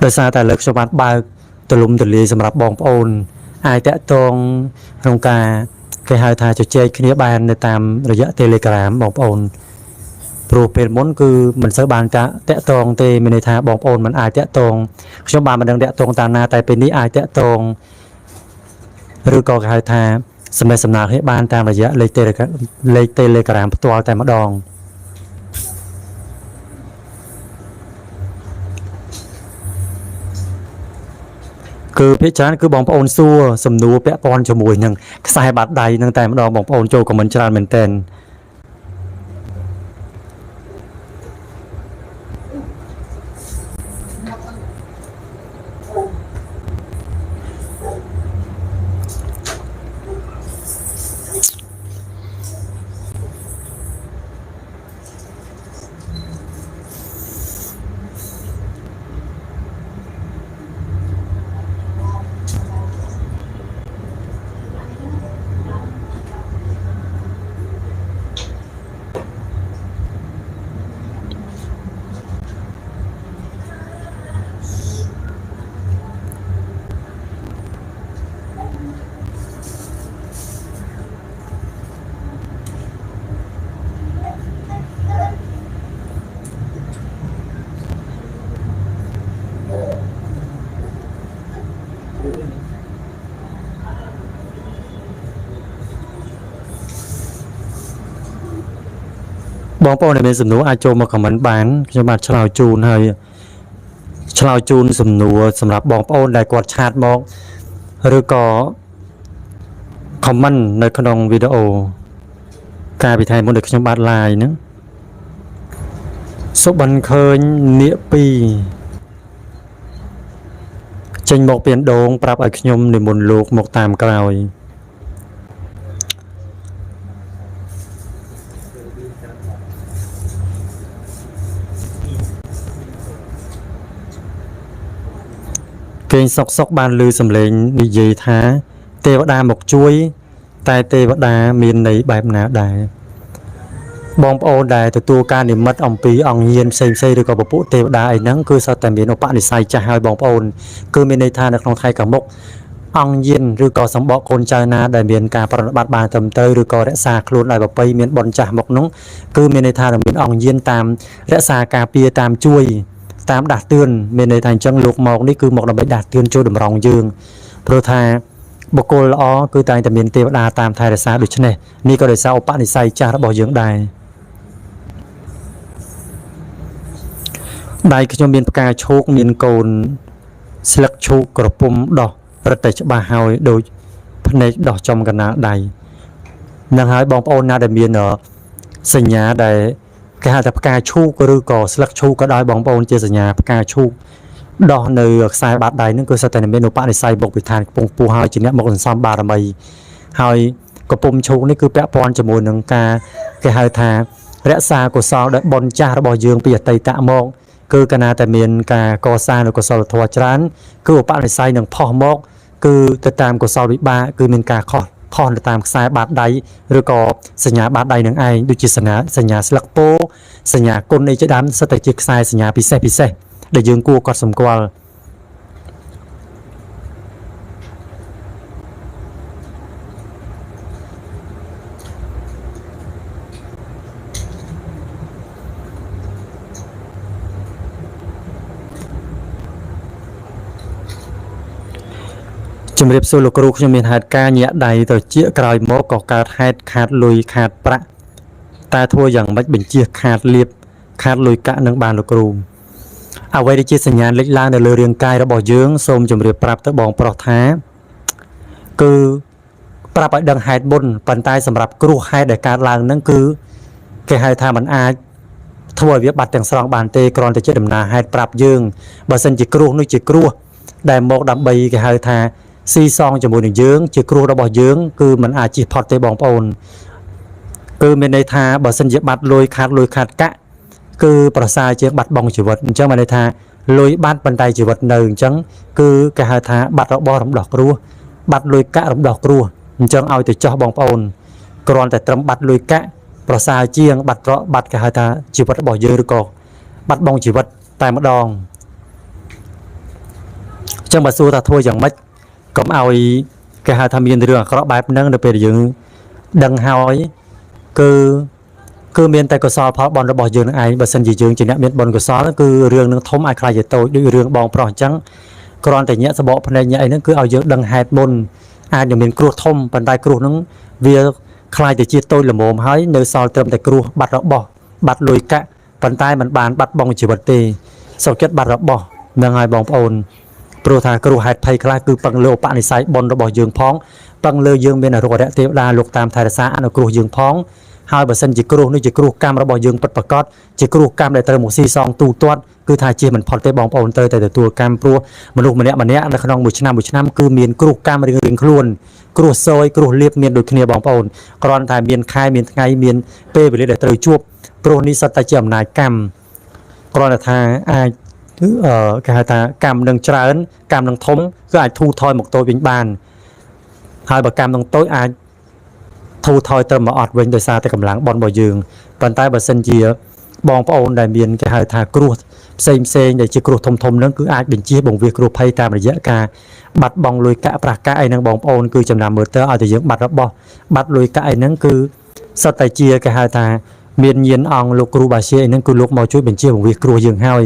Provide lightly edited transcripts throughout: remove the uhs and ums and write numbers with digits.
ដោយសារតែលើកខ្ញុំបានបើកទលំទលាយសម្រាប់បងប្អូនអាចតាក់ទងក្នុងការគេហៅថាជជែកគ្នាបាននៅតាមរយៈ Telegram បងប្អូនព្រោះពេលមុនគឺមិនសូវបានតាក់ទងទេមានន័យថាបងប្អូនមិនអាចតាក់ទងខ្ញុំបានមិនដឹងតាក់ទងតាមណាតែពេលនេះអាចតាក់ទងឬក៏គេហៅថាសម្ដែងសម្ដៅគ្នាបានតាមរយៈលេខ Telegram ផ្ទាល់តែម្ដងគឺភាគច្រើនគឺបងប្អូនសួរសំណួរពាក់ព័ន្ធជាមួយនឹងខ្សែបាតដៃនឹងតែម្ដងបងប្អូនចូលខមមិនច្រើនមែនទែនបងប្អូនដែលមានសំណួរអាចចូលមកខមមិនបានខ្ញុំបាទឆ្លើយជូនហើយឆ្លើយជូនសំណួរសម្រាប់បងប្អូនដែលគាត់ឆាតមកឬក៏ខមមិននៅក្នុងវីដេអូការពិធីមុនដែលខ្ញុំបាទ live ហ្នឹងសុបិនឃើញនាគ2ចេញមកពីដងប្រាប់ឲ្យខ្ញុំនិមន្តលោកមកតាមក្រោយគេងសុកបានឮសំឡេងនិយាយថាទេវតាមកជួយតែទេវតាមានន័យបែបណាដែរបងប្អូនដែលទទួលការនិមិត្តអំពីអង្គញាណផ្សេងឬក៏ពពួកទេវតាអីហ្នឹងគឺសុទ្ធតែមានឧបនិស្ស័យចាស់ហើយបងប្អូនគឺមានន័យថានៅក្នុងថ្ងៃខាងមុខអង្គញាណឬក៏សម្បកកូនចៅណាដែលមានការប្រតិបត្តិបានត្រឹមត្រូវឬក៏រក្សាខ្លួនដោយប្រពៃមានបុណ្យចាស់មកនោះគឺមានន័យថាមានអង្គញាណតាមរក្សាការពារតាមជួយតាមដាស់តឿនមានន័យថាអញ្ចឹងលោកមកនេះគឺមកដើម្បីដាស់តឿនជួយតម្រង់យើងព្រោះថាបុគ្គលល្អគឺតែងតែមានទេវតាតាមថែរក្សាដូច្នេះនេះក៏ដោយសារឧបនិស្ស័យចាស់របស់យើងដែរដៃខ្ញុំមានផ្កាឈូកមានកូនស្លឹកឈូកក្រពុំដោះរឹតតែច្បាស់ហើយដូចភ្នែកដោះចំកណ្ដាលដៃនឹងហើយបងប្អូនណាដែលមានសញ្ញាដែលគេហៅថាផ្កាឈូកឬក៏ស្លឹកឈូកក៏ដោយបងប្អូនជាសញ្ញាផ្កាឈូកដោះនៅខ្សែបាតដៃហ្នឹងគឺសុទ្ធតែមានឧបនិស្ស័យបុកវិធានកំពុងពោះហើយជាអ្នកមកសន្សំបារមីហើយកំពុំឈូកនេះគឺពាក់ព័ន្ធជាមួយនឹងការគេហៅថារក្សាកុសលដោយបុណ្យចាស់របស់យើងពីអតីតមកគឺកាលណាតែមានការកសាងនូវកុសលធម៌ច្រើនគឺឧបនិស្ស័យនឹងផុសមកគឺទៅតាមកុសលវិបាកគឺមានការខុសទៅតាមខ្សែបាតដៃឬក៏សញ្ញាបាតដៃនឹងឯងដូចជាសញ្ញាស្លឹកពោសញ្ញាគុណអីជាដើមសិតតែជាខ្សែសញ្ញាពិសេសដែលយើងគួរកត់សម្គាល់ជំរាបសួរលោកគ្រូខ្ញុំមានហេតុការញាក់ដៃទៅជាក្រោយមកក៏កើតហេតុខាតលុយខាតប្រាក់តែធ្វើយ៉ាងម៉េចបញ្ជាខាតលៀបខាតលុយកាក់នឹងបានលោកគ្រូអ្វីដែលជាសញ្ញាលេចឡើងនៅលើរាងកាយរបស់យើងសូមជម្រាបប្រាប់ទៅបងប្រុសថាគឺប្រាប់ឲ្យដឹងហេតុមុនប៉ុន្តែសម្រាប់គ្រោះហេតុដែលកើតឡើងហ្នឹងគឺគេហៅថាมันអាចធ្វើឲ្យវាបាត់ទាំងស្រុងបានទេគ្រាន់តែជាដំណើរហេតុប្រាប់យើងបើសិនជាគ្រោះនោះជាគ្រោះដែលមកដើម្បីគេហៅថាស៊ីសងជាមួយនឹងយើងជាគ្រោះរបស់យើងគឺมันអាចជិះផុតទេបងប្អូនគឺមានន័យថាបើសិនជាបាត់លុយខាតកាក់គឺប្រសើរជាងបាត់បង់ជីវិតអញ្ចឹងមានន័យថាលុយបាត់ប៉ុន្តែជីវិតនៅអញ្ចឹងគឺគេហៅថាបាត់របស់រំដោះគ្រោះបាត់លុយកាក់រំដោះគ្រោះអញ្ចឹងឲ្យទៅចោះបងប្អូនគ្រាន់តែត្រឹមបាត់លុយកាក់ប្រសើរជាងបាត់គេហៅថាជីវិតរបស់យើងឬក៏បាត់បង់ជីវិតតែម្ដង ចឹងបើសួរថាធ្វើយ៉ាងម៉េចកុំឲ្យគេហៅថាមានរឿងអាក្រក់បែបហ្នឹងនៅពេលយើងដឹងហើយគឺមានតែកុសលផលបុណ្យរបស់យើងនឹងឯងបើសិនជាយើងជាអ្នកមានបុណ្យកុសលគឺរឿងនឹងធំអាចខ្លាចជាតូចដូចរឿងបងប្រុសអញ្ចឹងគ្រាន់តែញាក់សបកភ្នែកញាក់អីហ្នឹងគឺឲ្យយើងដឹងហេតុមុនអាចនឹងមានគ្រោះធំប៉ុន្តែគ្រោះហ្នឹងវាខ្លាចទៅជាតូចល្មមហើយនៅសល់ត្រឹមតែគ្រោះបាត់របស់បាត់លុយកាក់ប៉ុន្តែมันបានបាត់បង់ជីវិតទេសុខចិត្តបាត់របស់នឹងហើយបងប្អូនព្រោះថាគ្រោះហេតុភ័យខ្លះគឺពឹងលើឧបនិស្ស័យបុណ្យរបស់យើងផងពឹងលើយើងមានរុក្ខរៈទេវតាលោកតាមថែរក្សាអនុគ្រោះយើងផងហើយបើសិនជាគ្រោះនេះជាគ្រោះកម្មរបស់យើងពិតប្រាកដជាគ្រោះកម្មដែលត្រូវមកស៊ីសងទូទាត់គឺថាជាមិនផុតទេបងប្អូនត្រូវតែទទួលកម្មព្រោះមនុស្សម្នាក់នៅក្នុងមួយឆ្នាំគឺមានគ្រោះកម្មរៀងៗខ្លួនគ្រោះសយគ្រោះលៀបមានដូចគ្នាបងប្អូនគ្រាន់តែមានខែមានថ្ងៃមានពេលវេលាដែលត្រូវជួបព្រោះនេះសុទ្ធតែជាអំណាចកម្មគ្រាន់តែថាអាចគេហៅថាកម្មនឹងច្រើនកម្មនឹងធំគឺអាចធូរថយមកតូចវិញបានហើយបើកម្មនឹងតូចអាចធូរថយទៅមកអត់វិញដោយសារតែកម្លាំងបនរបស់យើងប៉ុន្តែបើសិនជាបងប្អូនដែលមានគេហៅថាគ្រោះផ្សេងដែលជាគ្រោះធំហ្នឹងគឺអាចបញ្ជាបង្វាគ្រោះភ័យតាមរយៈការបាត់បង់លុយកាក់ប្រាក់កាក់អីហ្នឹងបងប្អូនគឺចំណាំមើលទៅឲ្យតែយើងបាត់របស់បាត់លុយកាក់អីហ្នឹងគឺសុទ្ធតែជាគេហៅថាមានញាណអង្គលោកគ្រូបាជាអីហ្នឹងគឺលោកមកជួយបញ្ជាបង្វាគ្រោះយើងហើយ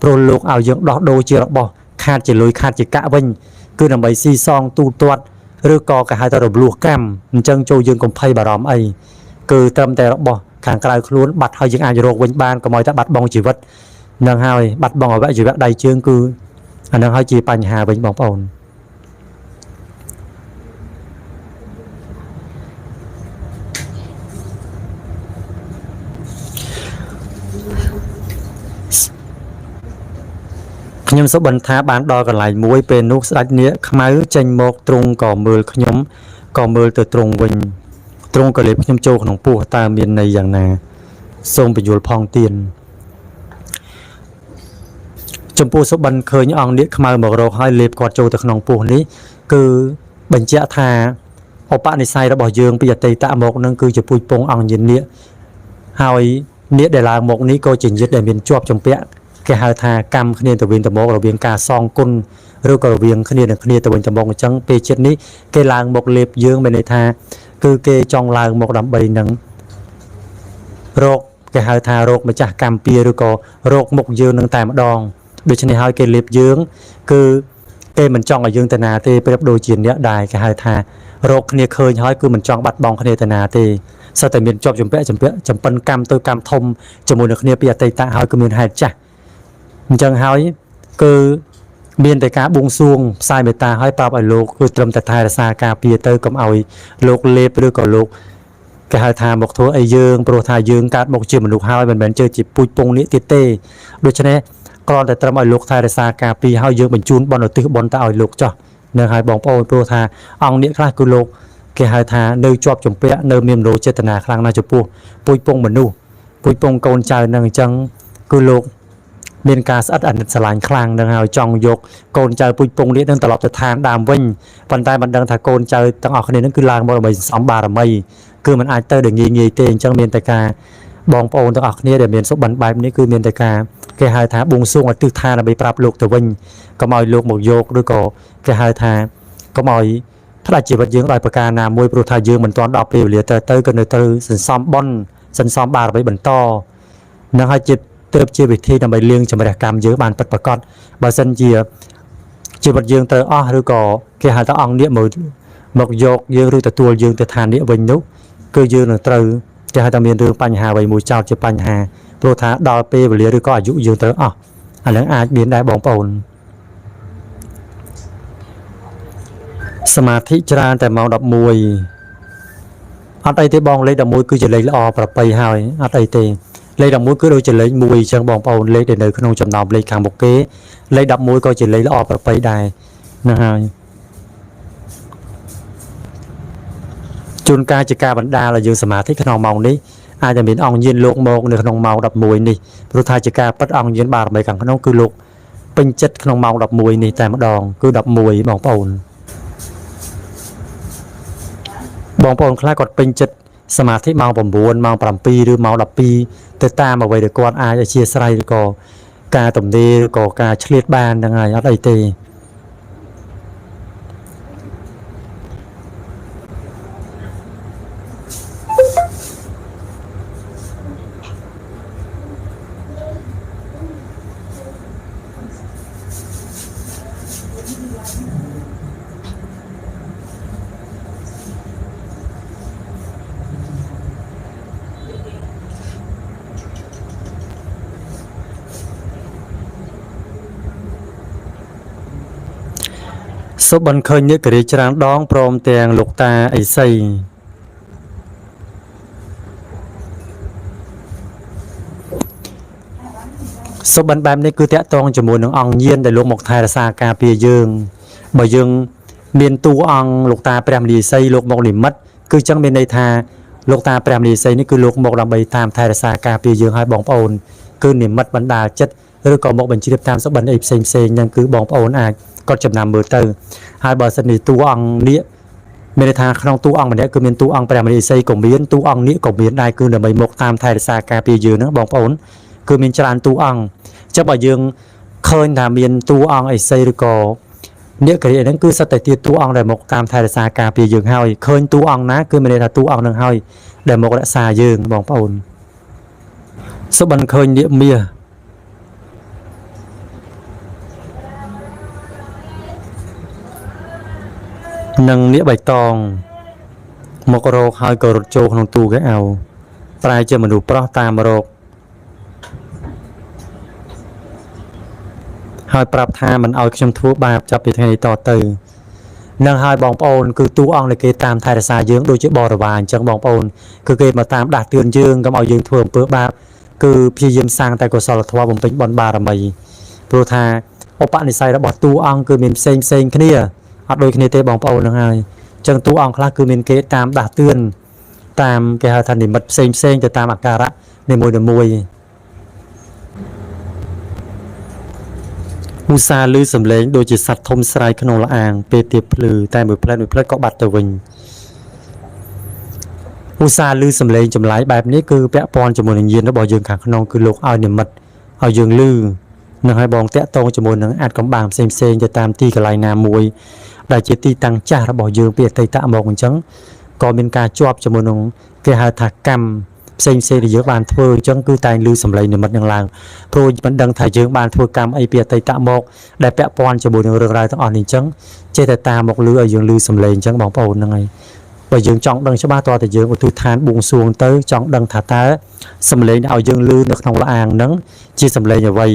ព្រោះលោកឲ្យយើងដោះដូរជារបស់ខាតជាលុយខាតជាកាក់វិញគឺដើម្បីស៊ីសងទូទាត់ឬក៏គេហៅថារំលោះកម្មអញ្ចឹងចូលយើងកុំភ័យបារម្ភអីគឺត្រឹមតែរបស់ខាងក្រៅខ្លួនបាត់ហើយយើងអាចរកវិញបានកុំឲ្យតែបាត់បង់ជីវិតនឹងហើយបាត់បង់អវយវៈដៃជើងគឺអានឹងហើយជាបញ្ហាវិញបងប្អូនខ្ញុំសុបិនថាបានដល់កន្លែងមួយពេលនោះស្ដេចនាគខ្មៅចេញមកទ្រង់ក៏មើលខ្ញុំក៏មើលទៅទ្រង់វិញទ្រង់ក៏លេបខ្ញុំចូលក្នុងពោះតើមានន័យយ៉ាងណាសូមបញ្យល់ផងទៀតចំពោះសុបិនឃើញអង្គនាគខ្មៅមករកហើយលេបគាត់ចូលទៅក្នុងពោះនេះគឺបញ្ជាក់ថាឧបនិស្ស័យរបស់យើងពីអតីតមកនឹងគឺជាពូជពងអង្គញាណនាគហើយនាគដែលឡើងមកនេះក៏ជាញាតិដែលមានជាប់ជំពាក់គេហៅថាកម្មគ្នាទៅវិញទៅមករវាងការសងគុណឬក៏រវាងគ្នានឹងគ្នាទៅវិញទៅមកអញ្ចឹងពេលចិត្តនេះគេឡើងមកលេបយើងមានន័យថាគឺគេចង់ឡើងមកដើម្បីនឹងរោគគេហៅថារោគម្ចាស់កម្មពៀឬក៏រោគមុខយើងនឹងតែម្ដងដូច្នេះហើយគេលេបយើងគឺគេមិនចង់ឲ្យយើងទៅណាទេប្រៀបដូចជាអ្នកដែរគេហៅថារោគគ្នាឃើញហើយគឺមិនចង់បាត់បង់គ្នាទៅណាទេសិតតែមានជាប់ជំពាក់ចំពិនកម្មទៅកម្មធំជាមួយនឹងគ្នាពីអតីតហើយគឺមានហេតុចាស់អញ្ចឹងហើយគឺមានតែការបួងសួងផ្សាយមេត្តាឲ្យប្រាប់ឲ្យលោកគឺត្រឹមតែថែរក្សាការពារទៅកុំឲ្យលោកលេបឬក៏លោកគេហៅថាមកធ្វើអីយើងព្រោះថាយើងកើតមកជាមនុស្សហើយមិនមែនជឿជាពូជពងនេះទៀតទេដូច្នេះគ្រាន់តែត្រឹមឲ្យលោកថែរក្សាការពារឲ្យយើងបញ្ជូនបុណ្យឧទ្ទិសបុណ្យទៅឲ្យលោកចោះនៅឲ្យបងប្អូនព្រោះថាអង្គនេះខ្លះគឺលោកគេហៅថានៅជាប់ជំពាក់នៅមានមនោចេតនាខ្លាំងណាស់ចំពោះពូជពងមនុស្សពូជពងកូនចៅនឹងអញ្ចឹងគឺលោកមានការស្អិតអាណិតស្រឡាញ់ខ្លាំងនឹងហើយចង់យកកូនចៅពូជពងនេះនឹងត្រឡប់ទៅឋានដើមវិញប៉ុន្តែមិនដឹងថាកូនចៅទាំងអស់គ្នានឹងគឺឡើងមកដើម្បីសន្សំបារមីគឺมันអាចទៅដល់ងាយទេអញ្ចឹងមានតែការបងប្អូនទាំងអស់គ្នាដែលមានសុបិនបែបនេះគឺមានតែការគេហៅថាបួងសួងឲ្យទិដ្ឋានដើម្បីប្រាប់លោកទៅវិញកុំឲ្យលោកមកយកឬក៏គេហៅថាកុំឲ្យផ្ដាច់ជីវិតយើងដោយប្រការណាមួយព្រោះថាយើងមិនទាន់ដល់ពេលវេលាទៅក៏នៅត្រូវសន្សំបុណ្យសន្សំបារមីបន្តនឹងឲ្យជាទើបជាវិធីដើម្បីលាងជម្រះកម្មយើងបានពិតប្រាកដបើសិនជាជីវិតយើងត្រូវអស់ឬក៏គេហៅថាអង្គនាគមកយកយើងឬទទួលយើងទៅឋាននេះវិញនោះគឺយើងនឹងត្រូវគេហៅថាមានរឿងបញ្ហាអ្វីមួយចោតជាបញ្ហាព្រោះថាដល់ពេលវេលាឬក៏អាយុយើងត្រូវអស់អានឹងអាចមានដែរបងប្អូនសមាធិច្រើនតែម៉ោង11អត់អីទេបងលេខ11គឺជាលេខល្អប្រពៃហើយអត់អីទេលេខ11គឺដូចជាលេខ1អញ្ចឹងបងប្អូនលេខដែលនៅក្នុងចំណោមលេខខាងមុខគេលេខ11ក៏ជាលេខល្អប្រពៃដែរហ្នឹងហើយជួនកាលជាការបណ្ដាលឲ្យយើងសមាធិក្នុងម៉ោងនេះអាចจะមានអង្គញាណលោកមកនៅក្នុងម៉ោង11នេះព្រោះថាជាការប៉ັດអង្គញាណបារមីខាងក្នុងគឺលោកពេញចិត្តក្នុងម៉ោង11នេះតែម្ដងគឺ11បងប្អូនខ្លះគាត់ពេញចិត្តសមាធិម៉ោង9ម៉ោង7ឬម៉ោង12ទៅតាមអ្វីដែលគាត់អាចអធិស្ឋានឬក៏ការទំនេរឬក៏ការឆ្លៀតបានហ្នឹងហើយអត់អីទេ សុបិនឃើញនេះករីច្រើនដងព្រមទាំងលោកតាអីសីសុបិនបែបនេះគឺតាក់ទងជាមួយនឹងអង្គញាណដែលលោកមកថែរក្សាការពារយើងបើយើងមានតួអង្គលោកតាព្រះមនីសីលោកមកនិមិត្តគឺចឹងមានន័យថាលោកតាព្រះមនីសីនេះគឺលោកមកដើម្បីតាមថែរក្សាការពារយើងឲ្យបងប្អូនគឺនិមិត្តបណ្ដាលចិត្តឬក៏មកបញ្ជ្រាបតាមសុបិនអីផ្សេងហ្នឹងគឺបងប្អូនអាចកត់ចំណាំមើលទៅហើយបើសិននេះតួអង្គនេះមានន័យថាក្នុងតួអង្គម្នាក់គឺមានតួអង្គព្រះមនីសីក៏មានតួអង្គនេះក៏មានដែរគឺដើម្បីមកតាមថែរក្សាការពារយើងហ្នឹងបងប្អូនគឺមានច្រើនតួអង្គចាំបើយើងឃើញថាមានតួអង្គអីសីឬក៏អ្នកករីហ្នឹងគឺសិតតែទៀតតួអង្គដែលមកតាមថែរក្សាការពារយើងហើយឃើញតួអង្គណាគឺមានន័យថាតួអង្គនឹងហើយដែលមករក្សាយើងបងប្អូនសុបិនឃើញនាគមាសនិងនាគបៃតងមករកហើយក៏រត់ចូលក្នុងទូកែអៅប្រែជាមនុស្សប្រុសតាមរកហើយប្រាប់ថាមិនឲ្យខ្ញុំធ្វើបាបចាប់ពីថ្ងៃនេះតទៅនឹងហើយបងប្អូនគឺតួអង្គដែលគេតាមថែរក្សាយើងដូចជាបរិវារអញ្ចឹងបងប្អូនគឺគេមកតាមដាស់តឿនយើងកុំឲ្យយើងធ្វើអំពើបាបគឺព្យាយាមសាងតែកុសលធម៌បំពេញបុណ្យបារមីព្រោះថាឧបនិស្ស័យរបស់តួអង្គគឺមានផ្សេងគ្នាអត់ដូចគ្នាទេបងប្អូនហ្នឹងហើយអញ្ចឹងតួអង្គខ្លះគឺមានគេតាមដាស់តឿនតាមគេហៅថានិមិត្តផ្សេងទៅតាមអាការៈនីមួយឧស្សាហ៍ឮសំឡេងដូចជាសត្វធំស្រែកក្នុងលអាងពេលទៀបភ្លឺតែមួយផ្លែតក៏បាត់ទៅវិញឧស្សាហ៍ឮសំឡេងចម្លែកបែបនេះគឺពាក់ព័ន្ធជាមួយនឹងញាណរបស់យើងខាងក្នុងគឺលោកឲ្យនិមិត្តឲ្យយើងឮនឹងឲ្យបងតាក់ទងជាមួយនឹងអាចកំបាំងផ្សេងទៅតាមទីកន្លែងណាមួយដែលជាទីតាំងចាស់របស់យើងពីអតីតមកអញ្ចឹងក៏មានការជាប់ជាមួយនឹងគេហៅថាកម្មផ្សេងដែលយើងបានធ្វើអញ្ចឹងគឺតែងឮសំឡេងនិមិត្តនឹងឡើងព្រោះមិនដឹងថាយើងបានធ្វើកម្មអីពីអតីតមកដែលពាក់ព័ន្ធជាមួយនឹងរឿងរ៉ាវទាំងអស់នេះអញ្ចឹងចេះតែតាមមកឮឲ្យយើងឮសំឡេងអញ្ចឹងបងប្អូនហ្នឹងហើយបើយើងចង់ដឹងច្បាស់តើតែយើងឧទ្ទិសឋានបួងសួងទៅចង់ដឹងថាតើសំឡេងដែលឲ្យយើងឮនៅក្នុងលអាងហ្នឹងជាសំឡេងអ្វី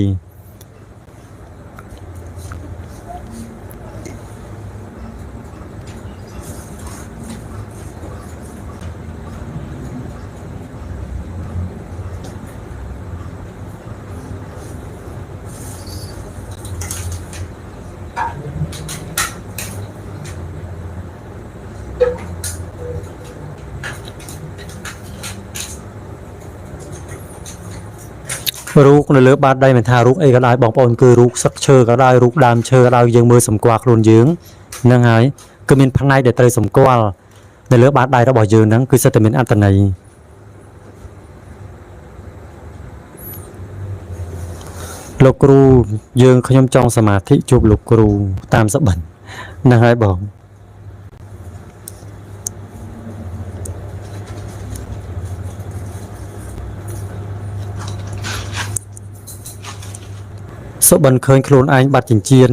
រូបនៅលើបាតដៃមិនថារូបអីក៏ដោយបងប្អូនគឺរូបសឹកឈើក៏ដោយរូបដើមឈើក៏ដោយយើងមើលសម្គាល់ខ្លួនយើងហ្នឹងហើយគឺមានផ្នែកដែលត្រូវសម្គាល់នៅលើបាតដៃរបស់យើងហ្នឹងគឺសិតតែមានអត្ថន័យលោកគ្រូយើងខ្ញុំចង់សមាធិជួបលោកគ្រូតាមសបិនហ្នឹងហើយបងសុបិនឃើញខ្លួនឯងបាត់ចិញ្ចៀន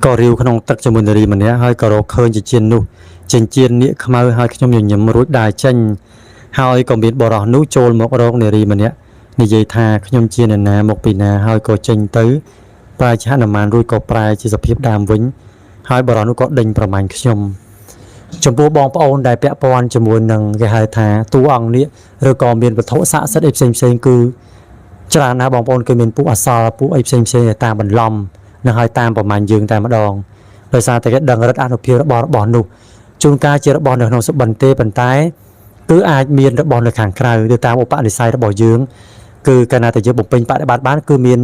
ក៏រាវក្នុងទឹកជាមួយនារីម្នាក់ហើយក៏រកឃើញចិញ្ចៀននោះចិញ្ចៀននាគខ្មៅហើយខ្ញុំញញឹមរួចដើរចេញហើយក៏មានបរិសនោះចូលមករកនារីម្នាក់និយាយថាខ្ញុំជាអ្នកណាមកពីណាហើយក៏ចេញទៅប្រែជាហនុមានរួចក៏ប្រែជាសភាពដើមវិញហើយបរិសនោះក៏ដេញប្រមាញ់ខ្ញុំចំពោះបងប្អូនដែលពាក់ព័ន្ធជាមួយនឹងគេហៅថាតួអង្គនេះឬក៏មានវត្ថុស័ក្តិសិទ្ធិអីផ្សេងគឺច្រើនណាស់បងប្អូនគឺមានពួកអសរពួកអីផ្សេងតាមបន្លំនឹងឲ្យតាមប្រមាណយើងតែម្ដងដោយសារតែគេដឹងរិទ្ធអនុភាពរបស់នោះជួនកាលជារបស់នៅក្នុងសុបិនទេប៉ុន្តែគឺអាចមានរបស់នៅខាងក្រៅទៅតាមឧបនិស្ស័យរបស់យើងគឺកាលណាតែយើងបំពេញបដិបត្តិបានគឺមាន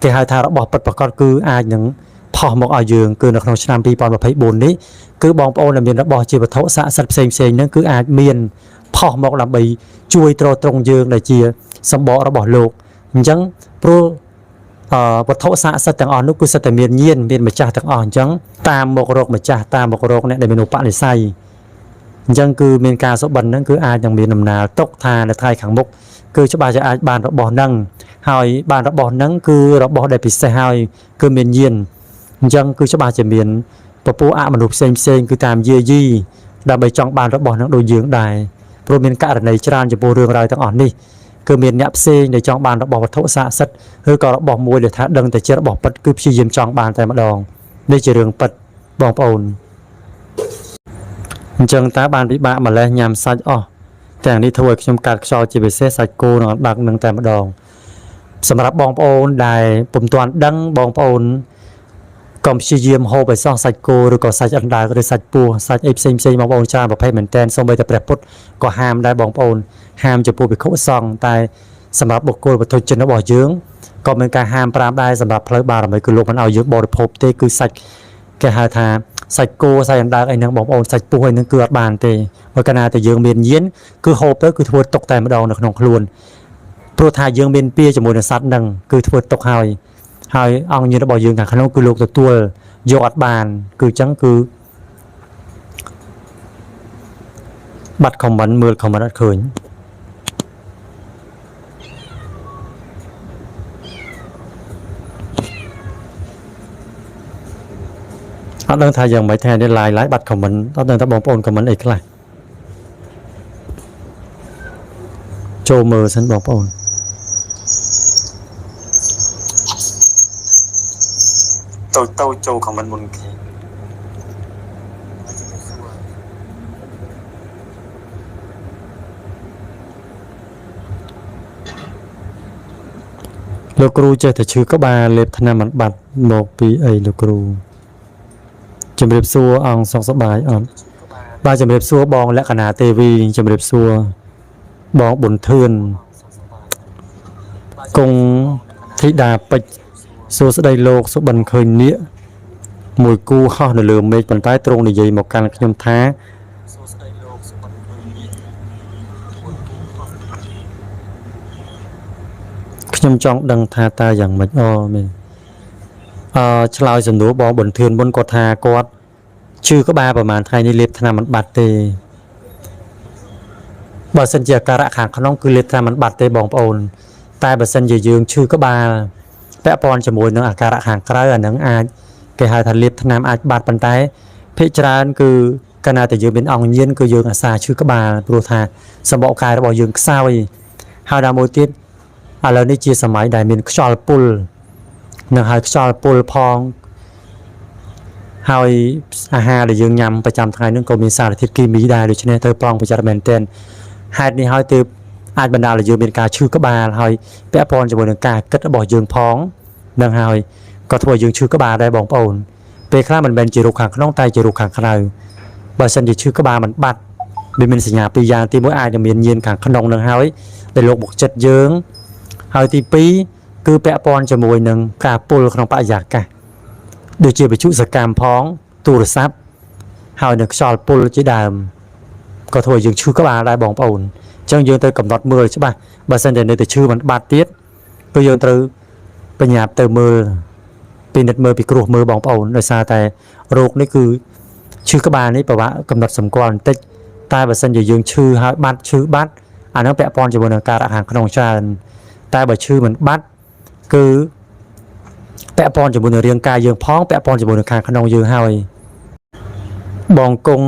គេហៅថារបស់ពិតប្រាកដគឺអាចនឹងផុសមកឲ្យយើងគឺនៅក្នុងឆ្នាំ2024នេះគឺបងប្អូនដែលមានរបស់ជាវត្ថុស័ក្តិសិទ្ធិផ្សេងហ្នឹងគឺអាចមានផុសមកដើម្បីជួយទ្រទ្រង់យើងដែលជាសម្បករបស់លោកអញ្ចឹងព្រោះវត្ថុស័ក្តិសិទ្ធិទាំងអស់នោះគឺសិទ្ធិតែមានញាណមានម្ចាស់ទាំងអស់អញ្ចឹងតាមមករកម្ចាស់តាមមករកអ្នកដែលមានឧបនិស្ស័យអញ្ចឹងគឺមានការសុបិនហ្នឹងគឺអាចនឹងមានដំណើរទុកថានៅថ្ងៃខាងមុខគឺច្បាស់ជាអាចបានរបស់ហ្នឹងហើយបានរបស់ហ្នឹងគឺរបស់ដែលពិសេសហើយគឺមានញាណ dân cứ cho bà chỉ miền và phố ạ mà nộp xem cứ tam dê di đã bày trong bàn rất bỏ năng đồ dưỡng đài rồi miền cả này tràn cho bộ đường rồi tăng ổn đi cứ miền nháp xe để trong bàn đã bỏ vật thổ xạ sắt hơi có đã bỏ môi để thả đằng tại chết đã bỏ bật cứ chi diêm trong bàn tại mặt đòn đây chỉ đường bật bong ồn chân tá bàn bị bạ mà lên nhằm sạchแต่งนี้ถวยชมการชอจีเบเซสักโกนดักหนึ่งแต่มาดองสำหรับบองโอนได้ปุ่มตวนดังบองโอนกอมชีเยียมโฮไปซ่องสักโกหรือก็สักอันดาหรือสักปูสักเอฟซีบองโอนชาแบบให้เหมือนแทนทรงไปแต่แปรพุทธก็ห้ามได้บองโอนห้ามจะปูไปเข้าซองแต่สำหรับบุคคลบัตรจนบ่อเยื้องก็เป็นการห้ามปรามได้สำหรับเพลย์บาร์ไม่คือลูกมันเอาเยอะบริโภคเตคือสักแกหาทาสักโกสักอันดาไอ้นังบองโอนสักปูไอ้นังเกลือบานเตว่าขณะแต่ยืงเมียนเย็นคือโฮปเตอร์คือทวดตกแต่มาดองในขนมครวนโปรทายยืงเมียนเปียจมูกในสัตว์นังคือทวดตกหายเอาเงินบ่ยืงกับขนมคือลูกตัวยอดบานคือจังคือบัตรของมันมือของมันอัดเขินอันนั้นทายยังไม่แทนได้ลายบัตรของมันอันนั้นถ้าบองโอนกับมันอีกไรโจมือฉันบอกโอนโตโจของมันมุนคีลูกครูเจอแต่ชื่อก็บาเล็บธนาบัตรโมปีลูกครูจำเรียบซัวอังสองสบายบาจำเรียบซัวบองและขนาเตวีจำเรียบซัวบองบุญเทือนกงธิดาไปซัวสดายโลกสุบันเคยเนี้ยมวยกูเข้าในเรือเมฆบนใต้ตรงในใยหมอกการขยมท้าขยมจองดังทาตาอย่างมันเมชลายสนุบองบุญเทือนบนกอทากอดชื่อก็บาประมาณไทยในเล็บธนามันบัตเตบอสัญญาการะขางขนมคือเล็บธนามันบัตเตบองปอนแต่บอสัญญายืงชื่อก็บาแปะปอนจมูกนังอาการะขางกระไรนังอาเกหายทันเล็บธนาอาบัตปันไตพิจารณาคือขณะแต่ยืงเป็นองเย็นคือยืงอาซาชื่อก็บาปรูธาสมบอกกายระบอกยืงเศร้าฮาดามโอติสอะไรนี่จีสมัยได้เป็นชอลปุลนังหายชอลปุลพองหายอาหารหรือยังยำประจำไทยนั่นก็มีสารทิศกีมีได้โดยเฉพาะเธอปลองประจำเมนเทนหายนี่หายตืบอาจบรรดาหรือยังเป็นการชื่อกบาหายแปะปอนจะบนการกัดบ่อยังพ้องนังหายก็ถวยยังชื่อกบาได้บองปอนเปคลามันเป็นจิรุขังขนองไตจิรุขังขนายบางสันดิชื่อกบามันบัดเป็นสัญญาปียางที่mỗi aiจะมีเย็นขังขนองนังหายแต่โลกบกจัดเยื้องหายที่ปีคือแปะปอนจะมวยนังกาปูลขนมปะยากกะโดยเฉพาะชุดสกามพ้องตูรซับหายนักชอลปูลจีดามก็ถวยยังชื่อกบาได้บองปอนจังยังเตยกับนอดมือใช่ป่ะบางสันเดนในชื่อมันบาดเตี้ยก็ยังเตยปัญญาเตยมือปีนัดมือปีกรูมือบองปอนโดยซาแต่โรคนี่คือชื่อกบานี่แปลว่ากำหนดสมควรแต่ตายบางสันยังชื่อหาบัดชื่อบัดอันนั้นแปะปอนจะบนการอาหารขนมชาญตายบางชื่อมันบัดคือแปะปอนจะบนเรียงกายยืงพ้องแปะปอนจะบนคางขนมยืงหายบองกง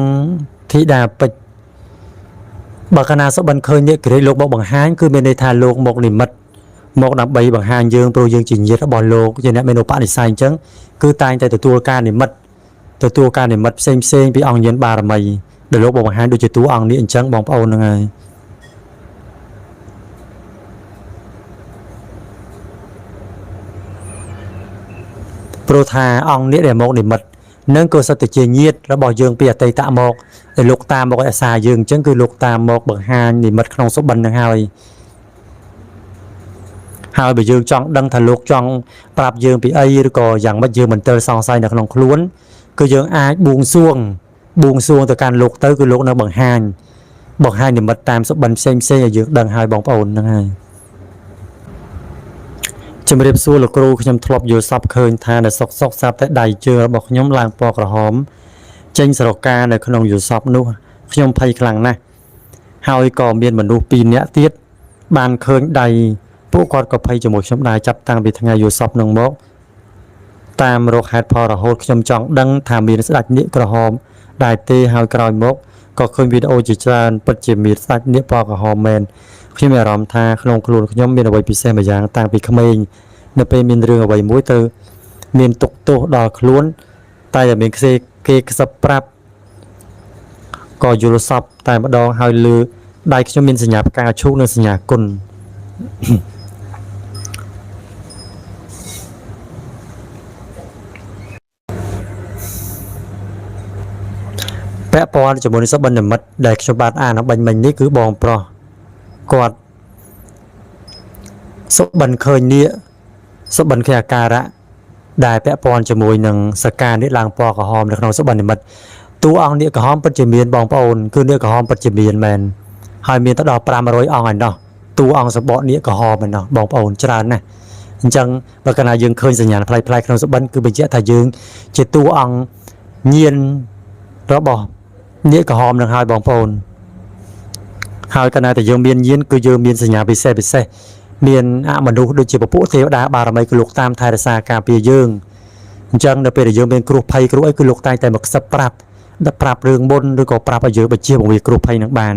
ธิดาไปบางคณะสบันเคยเนี่ยคือโลกบางฮานคือเป็นในทางโลกหมกนิมัดหมกนับใบบางฮานยืงโปรยืงจินเยอะบอลโลกอย่างนี้เมนูปะในไซน์จังคือตายแต่ตัวการนิมัดตัวการนิมัดเซ็งไปอ่างเย็นบาร์ไม่เดี๋ยวโลกบางฮานดูจิตตัวอ่างนี้จังบองเอาหนึ่งไงโปรธาอ่างนี้เดี๋ยวหมกนิมัดนั่นก็สติเจียเงียดแล้วบอกยืงเปียไตตะหมกแต่ลูกตามบอกไอ้สายืงจังคือลูกตามหมกบางฮานนิมัดขนมซุปบันหนึ่งหายไปยืงจ้องดังทะลุจ้องปรับยืงไปหรือก็อย่างมัดยืงเหมือนเตอร์ซองไซในขนมคล้วนก็ยืงอาบุงซ่วงต่อการลุกเตอร์คือลุกในบางฮานเนี่ยมัดตามซุปบันเซ็งยืงดังหายบองปอนนั่งไงจะไม่ได้สู้หรอกครูขยำทลบอยู่ซับเคยทานในซอกซับแต่ใดเจอบอกขยำลางปอกระหอมเจงสระกาในขนมอยู่ซับนู้ขยำไพ่คลังนะหายก่อเมียนเหมือนดูปีเนี้ยเตี้ยบานเคยใดพวกกอดกับไพ่จมูกช้ำลายจับตังไปทางไงอยู่ซับนงมก តាមរកហេតុផលរហូតខ្ញុំចង់ដឹងថាមានស្ដេចនាគក្រហមដែលទេហើយក្រោយមកក៏ឃើញវីដេអូជាច្រើនពិតជាមានស្ដេចនាគពណ៌ក្រហមមែនខ្ញុំមានអារម្មណ៍ថាក្នុងខ្លួនខ្ញុំមានអ្វីពិសេសម្យ៉ាងតាំងពីក្មេងនៅពេលមានរឿងអ្វីមួយទៅមានទុកទោសដល់ខ្លួនតែតែមានគេខ្សឹបប្រាប់ក៏យល់សពតែម្ដងហើយលើដៃខ្ញុំមានសញ្ញាផ្កាឈូកនិងសញ្ញាគុណពាក់ព័ន្ធជាមួយនឹងសុបិននិមិត្តដែលខ្ញុំបានអានបាញ់មិញនេះគឺបងប្រុសគាត់សុបិនឃើញនាគសុបិនឃើញអាការៈដែលពាក់ព័ន្ធជាមួយនឹងសការនាគឡើងពណ៌ក្រហមនៅក្នុងសុបិននិមិត្តតួអង្គនាគក្រហមពិតជាមានបងប្អូនគឺនាគក្រហមពិតជាមានមែនហើយមានទៅដល់500អង្គឯណោះតួអង្គសម្បកនាគក្រហមឯណោះបងប្អូនច្រើនណាស់អញ្ចឹងបើកាលណាយើងឃើញសញ្ញាណប្លែកៗក្នុងសុបិនគឺបញ្ជាក់ថាយើងជាតួអង្គញៀនរបស់នាគក្រហមនឹងហើយបងប្អូនហើយកាលណាតែយើងមានញៀនគឺយើងមានសញ្ញាពិសេសមានអមនុស្សដូចជាពពួកទេវតាបារមីគឺលោកតាមថែរក្សាការពារយើងអញ្ចឹងនៅពេលដែលយើងមានគ្រោះភ័យគ្រោះអីគឺលោកតែងតែមកខ្សឹបប្រាប់រឿងមុនឬក៏ប្រាប់ឲ្យយើងបញ្ជាបង្រៀនគ្រោះភ័យនឹងបាន